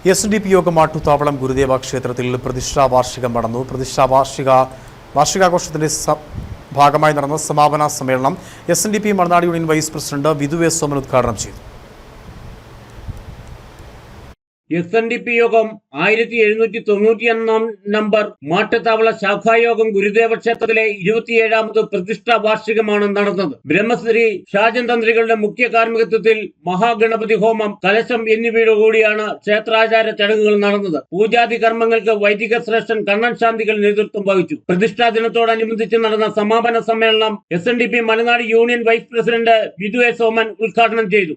SNDP യോഗം മാട്ടുത്താവളം ഗുരുദേവ ക്ഷേത്രത്തിൽ പ്രതിഷ്ഠാ വാർഷികം നടന്നു. പ്രതിഷ്ഠാ വാർഷികാഘോഷത്തിന്റെ ഭാഗമായി നടന്ന സമാപന സമ്മേളനം SNDP Malanad union vice president Vidhu S Soman ഉദ്ഘാടനം ചെയ്തു. SNDP യോഗം 1791 നമ്പർ മാട്ടുത്താവള ശാഖായോഗം ഗുരുദേവ ക്ഷേത്രത്തിലെ 27ാമത് പ്രതിഷ്ഠാ വാർഷികമാണ് നടന്നത്. ബ്രഹ്മശ്രീ ഷാജൻ തന്ത്രികളുടെ മുഖ്യ കാർമ്മികത്വത്തിൽ മഹാഗണപതി ഹോമം, കലശം എന്നിവയോടുകൂടിയാണ് ക്ഷേത്രാചാര ചടങ്ങുകൾ നടന്നത്. പൂജാതി കർമ്മങ്ങൾക്ക് വൈദിക ശ്രേഷ്ഠൻ കണ്ണൻ ശാന്തികൾ നേതൃത്വം വഹിച്ചു. പ്രതിഷ്ഠാ ദിനത്തോടനുബന്ധിച്ച് നടന്ന സമാപന സമ്മേളനം SNDP Malanad union vice president Vidhu S Soman ഉദ്ഘാടനം ചെയ്തു.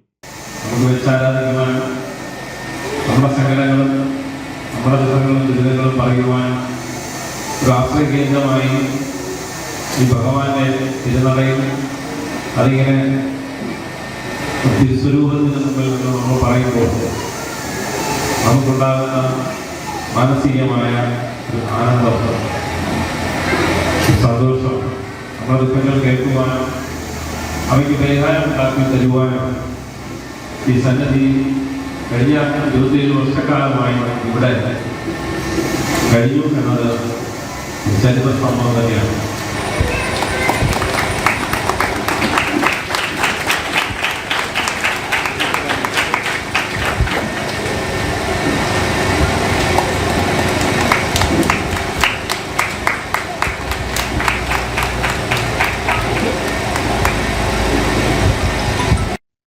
നമ്മുടെ സങ്കടങ്ങളും നമ്മുടെ ദുഃഖങ്ങളും ദുരിതങ്ങളും പറയുവാൻ ഒരു ആശ്രയ കേന്ദ്രമായി ഈ ഭഗവാന്റെ തിരുനടയിൽ അതിങ്ങനെ തിരുസ്വരൂപത്തിന് മുമ്പിൽ നിന്ന് നമ്മൾ പറയുമ്പോൾ നമുക്കുണ്ടാകുന്ന മാനസികമായ ഒരു ആനന്ദം, സന്തോഷം, നമ്മുടെ ദുഃഖങ്ങൾ കേൾക്കുവാനും അവയ്ക്ക് പരിഹാരം ഉണ്ടാക്കി തരുവാനും ഈ സന്നദ്ധി കഴിഞ്ഞ 27 വർഷക്കാലമായി ഇവിടെ കഴിഞ്ഞു എന്നത് ചരിത്ര സംഭവം തന്നെയാണ്.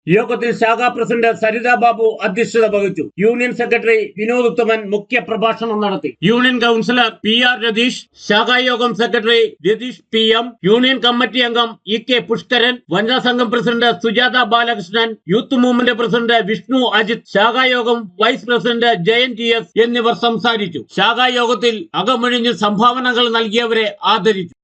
യോഗത്തിൽ ശാഖാ പ്രസിഡന്റ് സരിത ബാബു അധ്യക്ഷത വഹിച്ചു. യൂണിയൻ സെക്രട്ടറി വിനോദ് ഉത്തമൻ മുഖ്യ പ്രഭാഷണം നടത്തി. യൂണിയൻ കൗൺസിലർ PR രതീഷ്, ശാഖായോഗം secretary Ratheesh PM, union committee അംഗം EK പുഷ്കരൻ, വനിതാ സംഘം president Sujatha Balakrishnan, youth movement president Vishnu Ajith, ശാഖായോഗം വൈസ് പ്രസിഡന്റ് ജയൻ TS എന്നിവർ സംസാരിച്ചു. ശാഖായോഗത്തിൽ അകമൊഴിഞ്ഞ് സംഭാവനകൾ നൽകിയവരെ ആദരിച്ചു.